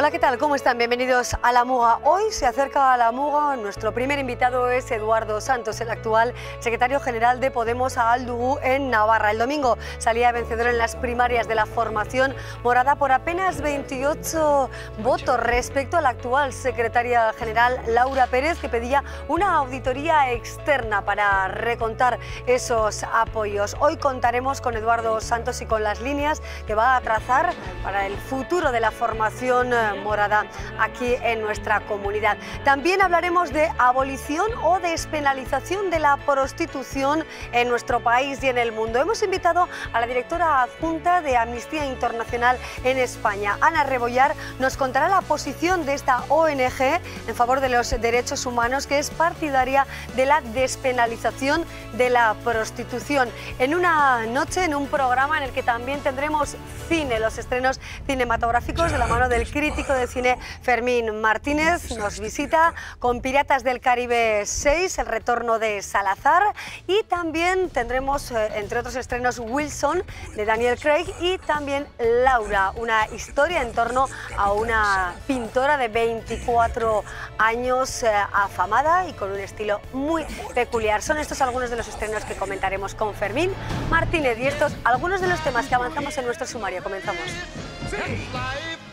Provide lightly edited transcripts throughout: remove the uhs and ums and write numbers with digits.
Hola, ¿qué tal? ¿Cómo están? Bienvenidos a La Muga. Hoy se acerca a La Muga. Nuestro primer invitado es Eduardo Santos, el actual secretario general de Podemos a Aldugu en Navarra. El domingo salía vencedor en las primarias de la formación morada por apenas 28 votos respecto a la actual secretaria general Laura Pérez, que pedía una auditoría externa para recontar esos apoyos. Hoy contaremos con Eduardo Santos y con las líneas que va a trazar para el futuro de la formación morada aquí en nuestra comunidad. También hablaremos de abolición o despenalización de la prostitución en nuestro país y en el mundo. Hemos invitado a la directora adjunta de Amnistía Internacional en España, Ana Rebollar. Nos contará la posición de esta ONG en favor de los derechos humanos, que es partidaria de la despenalización de la prostitución. En una noche, en un programa en el que también tendremos cine, los estrenos cinematográficos de la mano del crítico de cine Fermín Martínez. Nos visita con Piratas del Caribe 6, el retorno de Salazar, y también tendremos, entre otros estrenos, Wilson de Daniel Craig y también Laura, una historia en torno a una pintora de 24 años afamada y con un estilo muy peculiar. Son estos algunos de los estrenos que comentaremos con Fermín Martínez y estos algunos de los temas que avanzamos en nuestro sumario. Comenzamos.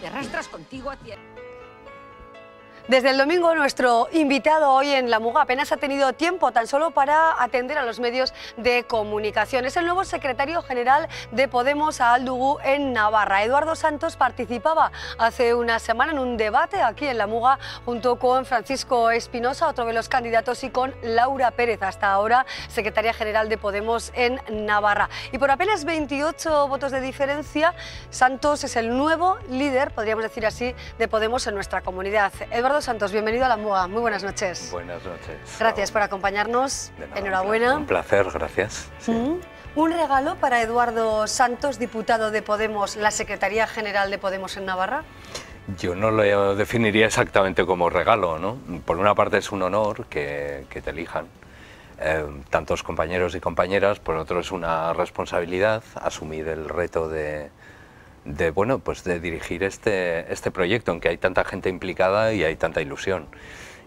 Te arrastras contigo a tierra. Desde el domingo, nuestro invitado hoy en La Muga apenas ha tenido tiempo tan solo para atender a los medios de comunicación. Es el nuevo secretario general de Podemos a Aldugu en Navarra. Eduardo Santos participaba hace una semana en un debate aquí en La Muga junto con Francisco Espinosa, otro de los candidatos, y con Laura Pérez, hasta ahora secretaria general de Podemos en Navarra. Y por apenas 28 votos de diferencia, Santos es el nuevo líder, podríamos decir así, de Podemos en nuestra comunidad. Eduardo Santos, bienvenido a La Muga. Muy buenas noches. Buenas noches. Gracias por acompañarnos. Nada, enhorabuena. Un placer, gracias. Sí. Un regalo para Eduardo Santos, diputado de Podemos, la Secretaría General de Podemos en Navarra. Yo no lo definiría exactamente como regalo, ¿no? Por una parte es un honor que te elijan tantos compañeros y compañeras, por otro es una responsabilidad asumir el reto de dirigir este proyecto en que hay tanta gente implicada y hay tanta ilusión.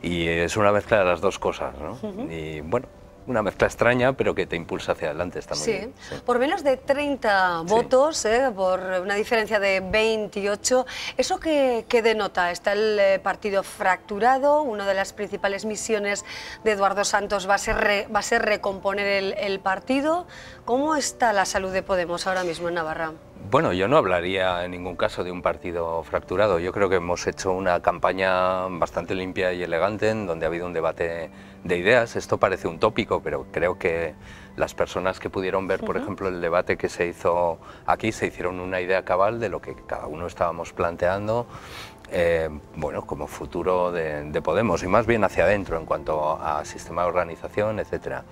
Y es una mezcla de las dos cosas, ¿no? Y bueno, una mezcla extraña, pero que te impulsa hacia adelante, está muy bien. Sí. Por menos de 30 votos, por una diferencia de 28, ¿eso qué denota? ¿Está el partido fracturado? Una de las principales misiones de Eduardo Santos va a ser recomponer el partido. ¿Cómo está la salud de Podemos ahora mismo en Navarra? Bueno, yo no hablaría en ningún caso de un partido fracturado. Yo creo que hemos hecho una campaña bastante limpia y elegante en donde ha habido un debate de ideas. Esto parece un tópico, pero creo que las personas que pudieron ver, por ejemplo, el debate que se hizo aquí, se hicieron una idea cabal de lo que cada uno estábamos planteando, bueno, como futuro de Podemos, y más bien hacia adentro en cuanto a sistema de organización, etcétera.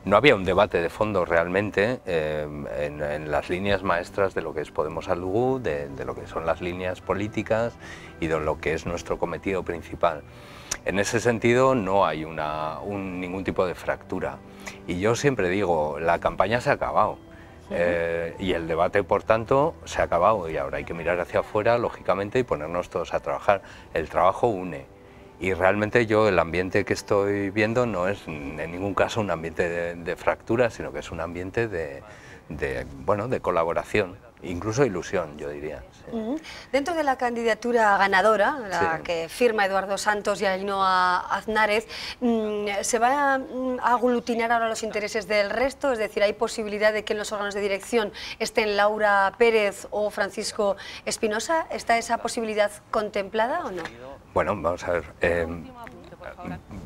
No había un debate de fondo realmente en las líneas maestras de lo que es Podemos Aldugu, de lo que son las líneas políticas y de lo que es nuestro cometido principal. En ese sentido no hay ningún tipo de fractura. Y yo siempre digo, la campaña se ha acabado. Y el debate, por tanto, se ha acabado y ahora hay que mirar hacia afuera, lógicamente, y ponernos todos a trabajar. El trabajo une. Y realmente yo el ambiente que estoy viendo no es en ningún caso un ambiente de fractura, sino que es un ambiente de colaboración, incluso ilusión, yo diría. Sí. Dentro de la candidatura ganadora, la que firma Eduardo Santos y Ainhoa Aznárez, ¿se van a aglutinar ahora los intereses del resto? Es decir, ¿hay posibilidad de que en los órganos de dirección estén Laura Pérez o Francisco Espinosa? ¿Está esa posibilidad contemplada o no? Bueno, vamos a ver.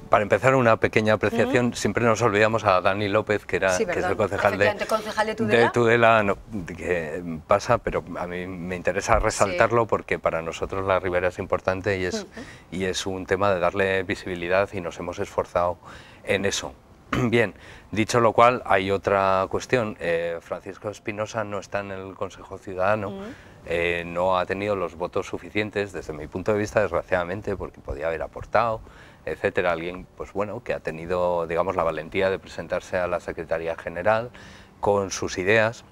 Para empezar, una pequeña apreciación, siempre nos olvidamos a Dani López, que es el concejal de Tudela, no, que pasa, pero a mí me interesa resaltarlo porque para nosotros la Ribera es importante y es un tema de darle visibilidad y nos hemos esforzado en eso. Bien, dicho lo cual, hay otra cuestión. Francisco Espinosa no está en el Consejo Ciudadano, no ha tenido los votos suficientes, desde mi punto de vista, desgraciadamente, porque podía haber aportado, etcétera. Alguien, pues bueno, que ha tenido, digamos, la valentía de presentarse a la Secretaría General con sus ideas,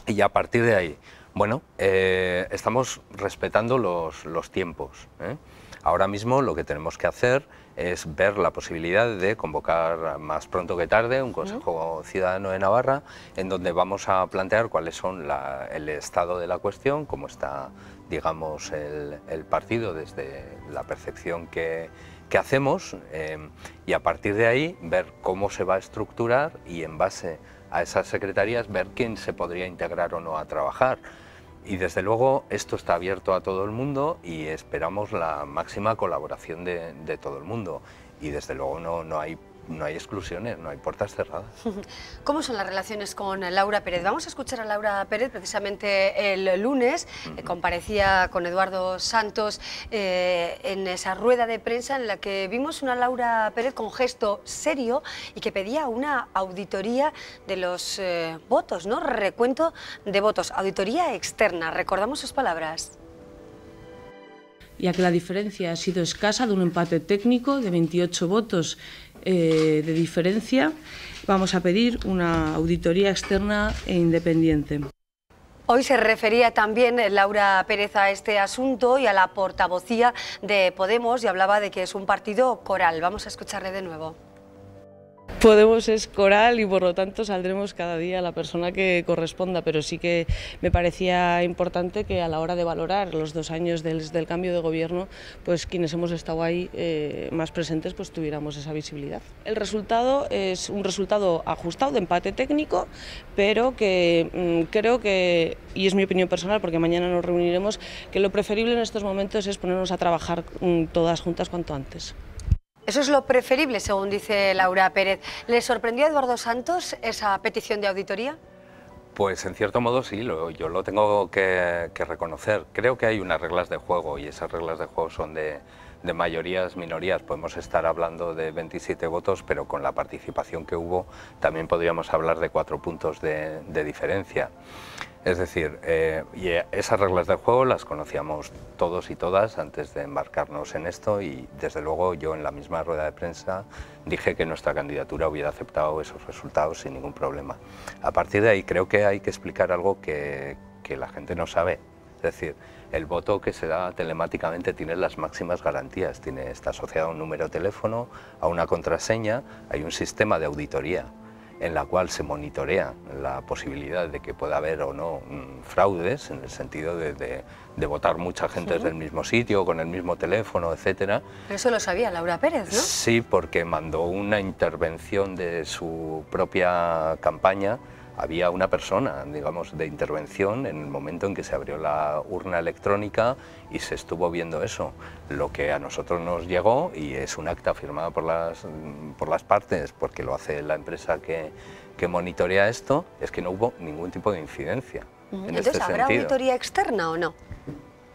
y a partir de ahí, Bueno, estamos respetando los tiempos, ¿eh? Ahora mismo lo que tenemos que hacer es ver la posibilidad de convocar más pronto que tarde un Consejo Ciudadano de Navarra en donde vamos a plantear cuáles son el estado de la cuestión, cómo está, digamos, el partido desde la percepción que hacemos y a partir de ahí ver cómo se va a estructurar y en base a esas secretarías ver quién se podría integrar o no a trabajar. Y desde luego esto está abierto a todo el mundo y esperamos la máxima colaboración de todo el mundo. Y desde luego no hay exclusiones, no hay puertas cerradas. ¿Cómo son las relaciones con Laura Pérez? Vamos a escuchar a Laura Pérez precisamente el lunes, comparecía con Eduardo Santos en esa rueda de prensa en la que vimos una Laura Pérez con gesto serio y que pedía una auditoría de los votos, ¿no? Recuento de votos, auditoría externa. ¿Recordamos sus palabras? Ya que la diferencia ha sido escasa, de un empate técnico de 28 votos de diferencia, vamos a pedir una auditoría externa e independiente. Hoy se refería también Laura Pérez a este asunto y a la portavocía de Podemos y hablaba de que es un partido coral. Vamos a escucharle de nuevo. Podemos es coral y por lo tanto saldremos cada día la persona que corresponda, pero sí que me parecía importante que a la hora de valorar los 2 años desde el cambio de gobierno, pues quienes hemos estado ahí más presentes pues tuviéramos esa visibilidad. El resultado es un resultado ajustado de empate técnico, pero que creo que, y es mi opinión personal porque mañana nos reuniremos, que lo preferible en estos momentos es ponernos a trabajar todas juntas cuanto antes. Eso es lo preferible, según dice Laura Pérez. ¿Le sorprendió a Eduardo Santos esa petición de auditoría? Pues en cierto modo sí, yo lo tengo que reconocer. Creo que hay unas reglas de juego y esas reglas de juego son de mayorías, minorías. Podemos estar hablando de 27 votos, pero con la participación que hubo también podríamos hablar de 4 puntos de diferencia. Es decir, y esas reglas del juego las conocíamos todos y todas antes de embarcarnos en esto y desde luego yo en la misma rueda de prensa dije que nuestra candidatura hubiera aceptado esos resultados sin ningún problema. A partir de ahí creo que hay que explicar algo que la gente no sabe. Es decir, el voto que se da telemáticamente tiene las máximas garantías, está asociado a un número de teléfono, a una contraseña, hay un sistema de auditoría en la cual se monitorea la posibilidad de que pueda haber o no fraudes, en el sentido de votar mucha gente desde el mismo sitio, con el mismo teléfono, etcétera. Pero eso lo sabía Laura Pérez, ¿no? Sí, porque mandó una intervención de su propia campaña. Había una persona, digamos, de intervención en el momento en que se abrió la urna electrónica y se estuvo viendo eso. Lo que a nosotros nos llegó, y es un acta firmada por las partes, porque lo hace la empresa que monitorea esto, es que no hubo ningún tipo de incidencia. Entonces, ¿habrá auditoría externa o no?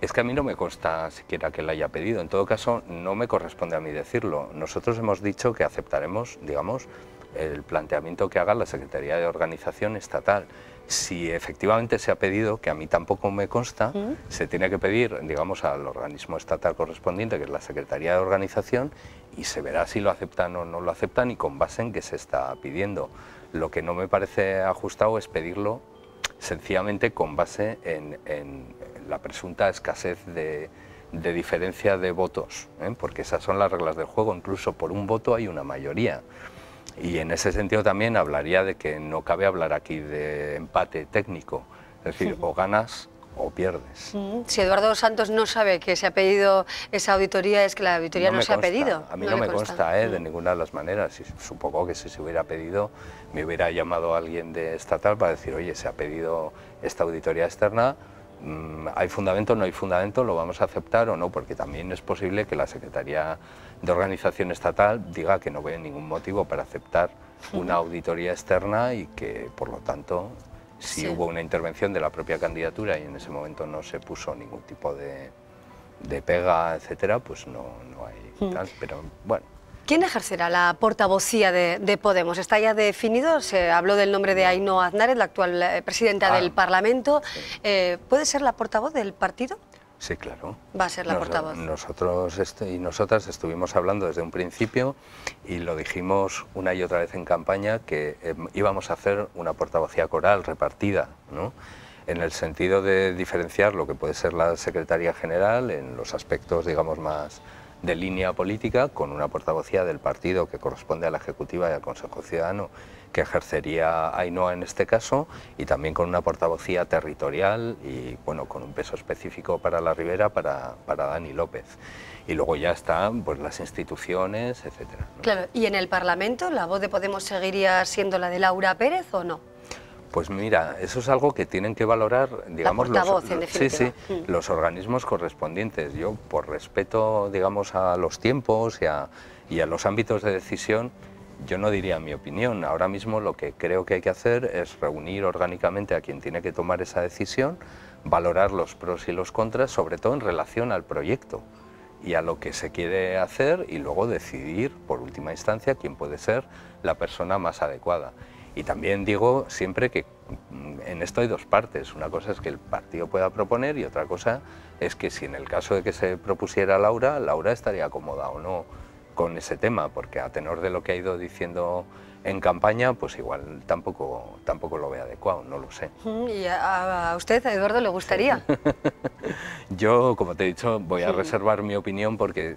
Es que a mí no me consta siquiera que la haya pedido. En todo caso, no me corresponde a mí decirlo. Nosotros hemos dicho que aceptaremos, digamos, el planteamiento que haga la Secretaría de Organización Estatal. Si efectivamente se ha pedido, que a mí tampoco me consta, se tiene que pedir, digamos, al organismo estatal correspondiente, que es la Secretaría de Organización, y se verá si lo aceptan o no lo aceptan y con base en qué se está pidiendo. Lo que no me parece ajustado es pedirlo sencillamente con base en la presunta escasez de diferencia de votos, porque esas son las reglas del juego. Incluso por un voto hay una mayoría. Y en ese sentido también hablaría de que no cabe hablar aquí de empate técnico, es decir, o ganas o pierdes. Si Eduardo Santos no sabe que se ha pedido esa auditoría, es que la auditoría no se ha pedido. A mí no me consta de ninguna de las maneras. Supongo que si se hubiera pedido, me hubiera llamado alguien de estatal para decir, oye, se ha pedido esta auditoría externa, ¿hay fundamento, no hay fundamento, lo vamos a aceptar o no? Porque también es posible que la Secretaría de Organización Estatal diga que no ve ningún motivo para aceptar una auditoría externa y que, por lo tanto, si hubo una intervención de la propia candidatura y en ese momento no se puso ningún tipo de pega, etcétera, pues no hay tal, pero bueno. ¿Quién ejercerá la portavocía de Podemos? ¿Está ya definido? Se habló del nombre de Ainhoa Aznárez, la actual presidenta del Parlamento. Sí. ¿Puede ser la portavoz del partido? Sí, claro. Va a ser la portavoz. Nosotros y nosotras estuvimos hablando desde un principio y lo dijimos una y otra vez en campaña que íbamos a hacer una portavocía coral repartida, ¿no? en el sentido de diferenciar lo que puede ser la Secretaría General en los aspectos, digamos, más de línea política, con una portavocía del partido que corresponde a la Ejecutiva y al Consejo Ciudadano, que ejercería Ainhoa en este caso, y también con una portavocía territorial y, bueno, con un peso específico para la Ribera, para Dani López. Y luego ya están, pues, las instituciones, etcétera, ¿no? Claro, ¿y en el Parlamento la voz de Podemos seguiría siendo la de Laura Pérez o no? Pues mira, eso es algo que tienen que valorar, digamos, la portavoz, en definitiva. sí, los organismos correspondientes. Yo, por respeto, digamos, a los tiempos y a los ámbitos de decisión, yo no diría mi opinión. Ahora mismo lo que creo que hay que hacer es reunir orgánicamente a quien tiene que tomar esa decisión, valorar los pros y los contras, sobre todo en relación al proyecto y a lo que se quiere hacer, y luego decidir, por última instancia, quién puede ser la persona más adecuada. Y también digo siempre que en esto hay dos partes. Una cosa es que el partido pueda proponer y otra cosa es que si en el caso de que se propusiera Laura estaría cómoda o no con ese tema, porque a tenor de lo que ha ido diciendo en campaña, pues igual tampoco lo ve adecuado, no lo sé. ¿Y a usted, a Eduardo, le gustaría? Yo, como te he dicho, voy a reservar mi opinión porque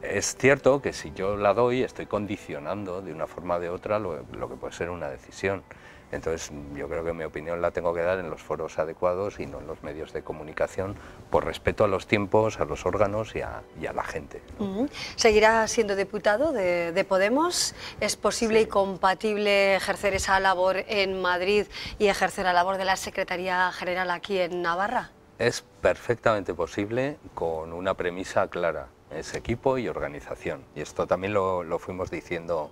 es cierto que si yo la doy estoy condicionando de una forma o de otra lo que puede ser una decisión. Entonces yo creo que mi opinión la tengo que dar en los foros adecuados y no en los medios de comunicación, por respeto a los tiempos, a los órganos y a la gente, ¿no? ¿Seguirá siendo diputado de Podemos? ¿Es posible y compatible ejercer esa labor en Madrid y ejercer la labor de la Secretaría General aquí en Navarra? Es perfectamente posible con una premisa clara. Es equipo y organización, y esto también lo fuimos diciendo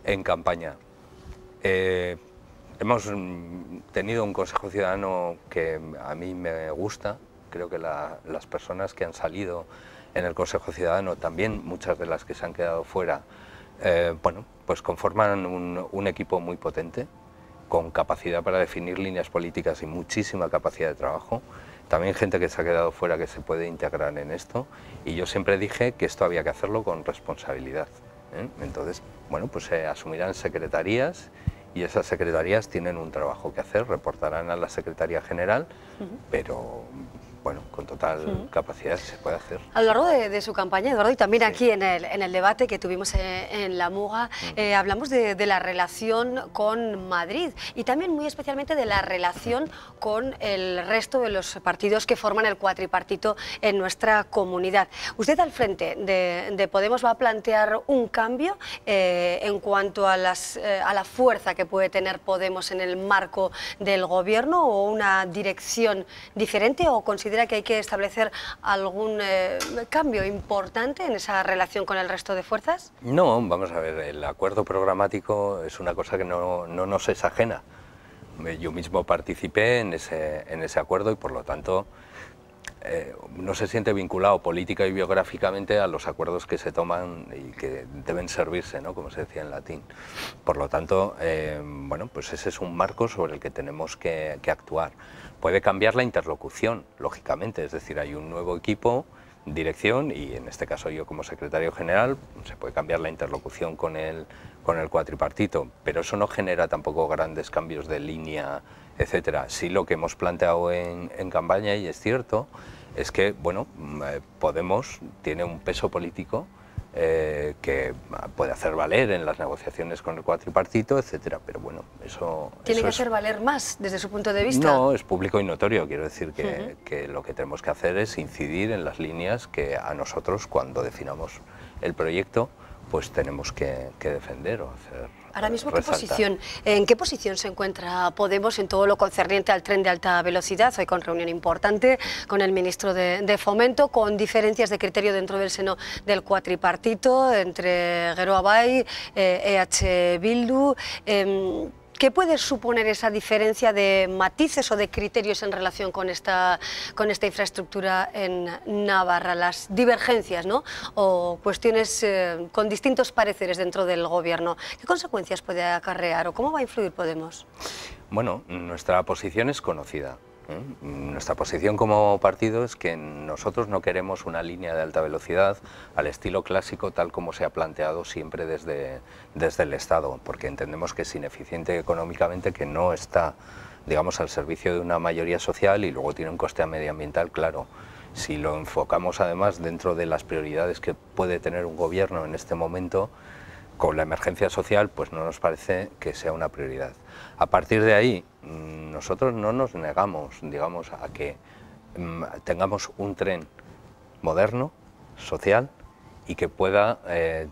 en campaña. Hemos tenido un Consejo Ciudadano que a mí me gusta. Creo que las personas que han salido en el Consejo Ciudadano, también muchas de las que se han quedado fuera, bueno, pues conforman un equipo muy potente, con capacidad para definir líneas políticas y muchísima capacidad de trabajo. También gente que se ha quedado fuera que se puede integrar en esto, y yo siempre dije que esto había que hacerlo con responsabilidad, ¿eh? Entonces, bueno, pues se asumirán secretarías y esas secretarías tienen un trabajo que hacer, reportarán a la Secretaría General, pero bueno, con total capacidad se puede hacer. A lo largo de su campaña, Eduardo, y también aquí en el debate que tuvimos en La Muga, hablamos de la relación con Madrid y también muy especialmente de la relación con el resto de los partidos que forman el cuatripartito en nuestra comunidad. Usted, al frente de Podemos, va a plantear un cambio en cuanto a la fuerza que puede tener Podemos en el marco del gobierno, o una dirección diferente, o considera que hay que establecer algún cambio importante en esa relación con el resto de fuerzas? No, vamos a ver, el acuerdo programático es una cosa que no nos es ajena. Yo mismo participé en ese acuerdo y por lo tanto no se siente vinculado política y biográficamente a los acuerdos que se toman y que deben servirse, ¿no?, como se decía en latín. Por lo tanto, bueno, pues ese es un marco sobre el que tenemos que actuar. Puede cambiar la interlocución, lógicamente, es decir, hay un nuevo equipo, dirección, y en este caso yo como secretario general, se puede cambiar la interlocución con el cuatripartito, pero eso no genera tampoco grandes cambios de línea, etcétera. Sí, lo que hemos planteado en campaña, y es cierto, es que, bueno, Podemos tiene un peso político que puede hacer valer en las negociaciones con el cuatripartito, etcétera, pero bueno, eso... ¿Tiene que es... hacer valer más desde su punto de vista? No, es público y notorio, quiero decir que lo que tenemos que hacer es incidir en las líneas que a nosotros, cuando definamos el proyecto, pues tenemos que defender o hacer. Ahora mismo, resaltar. ¿en qué posición se encuentra Podemos en todo lo concerniente al tren de alta velocidad? Hoy con reunión importante con el ministro de Fomento, con diferencias de criterio dentro del seno del cuatripartito, entre Geroa Bai, EH Bildu. ¿Qué puede suponer esa diferencia de matices o de criterios en relación con esta infraestructura en Navarra? Las divergencias, ¿no?, o cuestiones con distintos pareceres dentro del gobierno. ¿Qué consecuencias puede acarrear o cómo va a influir Podemos? Bueno, nuestra posición es conocida. Nuestra posición como partido es que nosotros no queremos una línea de alta velocidad al estilo clásico, tal como se ha planteado siempre desde el Estado, porque entendemos que es ineficiente económicamente, que no está digamos, al servicio de una mayoría social y luego tiene un coste medioambiental, claro. Si lo enfocamos además dentro de las prioridades que puede tener un gobierno en este momento, con la emergencia social, pues no nos parece que sea una prioridad. A partir de ahí, nosotros no nos negamos, digamos, a que tengamos un tren moderno, social, y que pueda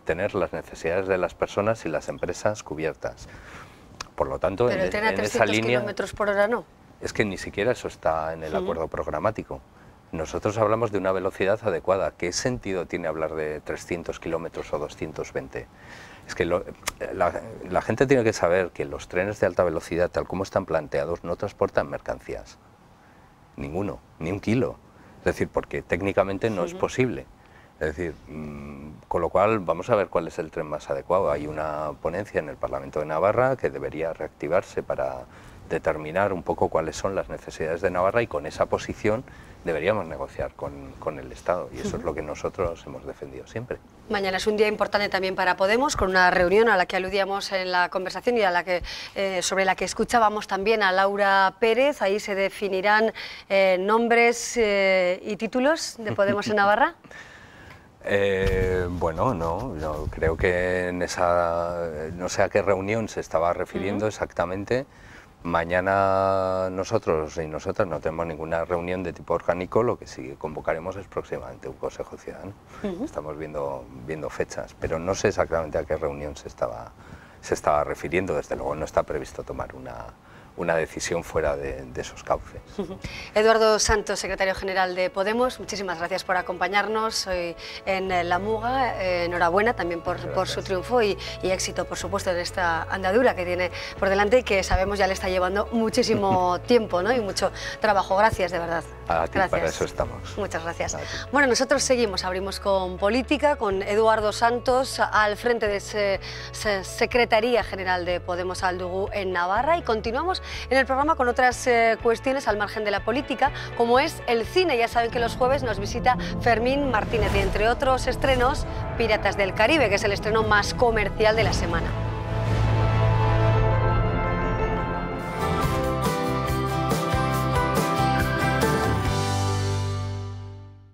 tener las necesidades de las personas y las empresas cubiertas. Por lo tanto, pero el tren a 300 kilómetros por hora no. Es que ni siquiera eso está en el acuerdo programático. Nosotros hablamos de una velocidad adecuada. ¿Qué sentido tiene hablar de 300 kilómetros o 220? Es que la gente tiene que saber que los trenes de alta velocidad, tal como están planteados, no transportan mercancías. Ninguno, ni un kilo. Es decir, porque técnicamente no es posible. Es decir, con lo cual vamos a ver cuál es el tren más adecuado. Hay una ponencia en el Parlamento de Navarra que debería reactivarse para determinar un poco cuáles son las necesidades de Navarra y con esa posición deberíamos negociar con el Estado y eso es lo que nosotros hemos defendido siempre. Mañana es un día importante también para Podemos, con una reunión a la que aludíamos en la conversación y a la que, sobre la que escuchábamos también a Laura Pérez. Ahí se definirán nombres y títulos de Podemos en Navarra. Bueno, no creo que en esa, no sé a qué reunión se estaba refiriendo exactamente. Mañana nosotros y nosotras no tenemos ninguna reunión de tipo orgánico, lo que sí convocaremos es próximamente un Consejo Ciudadano. Estamos viendo fechas, pero no sé exactamente a qué reunión se estaba refiriendo. Desde luego no está previsto tomar una decisión fuera de esos cauces. Eduardo Santos, secretario general de Podemos, muchísimas gracias por acompañarnos hoy en La Muga. Enhorabuena también por su triunfo y éxito, por supuesto, en esta andadura que tiene por delante y que sabemos ya le está llevando muchísimo tiempo, ¿no? Y mucho trabajo. Gracias, de verdad. A ti, gracias. para eso estamos. Muchas gracias. Bueno, nosotros seguimos, abrimos con política, con Eduardo Santos al frente de Secretaría General de Podemos Aldugu en Navarra y continuamos en el programa con otras cuestiones al margen de la política, como es el cine. Ya saben que los jueves nos visita Fermín Martínez y entre otros estrenos, Piratas del Caribe, que es el estreno más comercial de la semana.